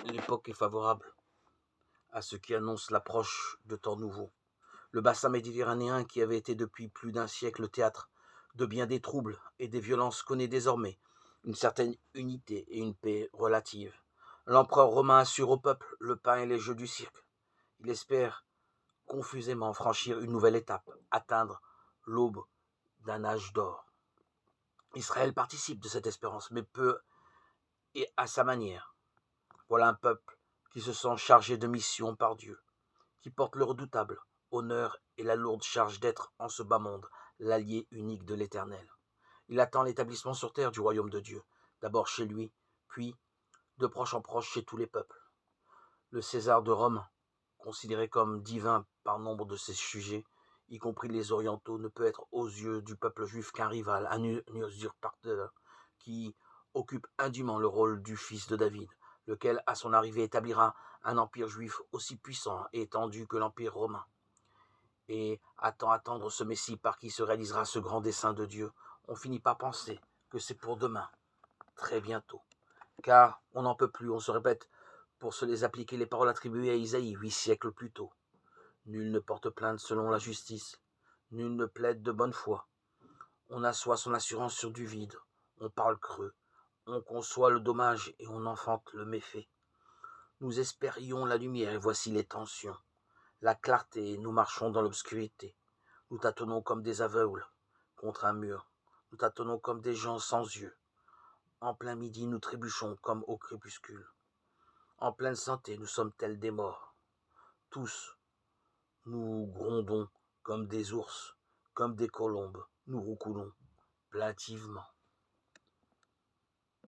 L'époque est favorable à ce qui annonce l'approche de temps nouveaux. Le bassin méditerranéen, qui avait été depuis plus d'un siècle le théâtre de bien des troubles et des violences, connaît désormais une certaine unité et une paix relative. L'empereur romain assure au peuple le pain et les jeux du cirque. Il espère confusément franchir une nouvelle étape, atteindre l'aube d'un âge d'or. Israël participe de cette espérance, mais peu et à sa manière. Voilà un peuple qui se sent chargé de mission par Dieu, qui porte le redoutable honneur et la lourde charge d'être en ce bas monde l'allié unique de l'Éternel. Il attend l'établissement sur terre du royaume de Dieu, d'abord chez lui, puis de proche en proche chez tous les peuples. Le César de Rome, considéré comme divin par nombre de ses sujets, y compris les orientaux, ne peut être aux yeux du peuple juif qu'un rival, un usurpateur, qui occupe indûment le rôle du fils de David, lequel, à son arrivée, établira un empire juif aussi puissant et étendu que l'empire romain. Et attendre ce Messie par qui se réalisera ce grand dessein de Dieu, on finit par penser que c'est pour demain, très bientôt. Car on n'en peut plus, on se répète, pour se les appliquer les paroles attribuées à Isaïe 8 siècles plus tôt. Nul ne porte plainte selon la justice, nul ne plaide de bonne foi. On assoit son assurance sur du vide, on parle creux, on conçoit le dommage et on enfante le méfait. Nous espérions la lumière et voici les tensions. La clarté, nous marchons dans l'obscurité. Nous tâtonnons comme des aveugles contre un mur. Nous tâtonnons comme des gens sans yeux. En plein midi, nous trébuchons comme au crépuscule. En pleine santé, nous sommes tels des morts. Tous, nous grondons comme des ours, comme des colombes. Nous roucoulons plaintivement.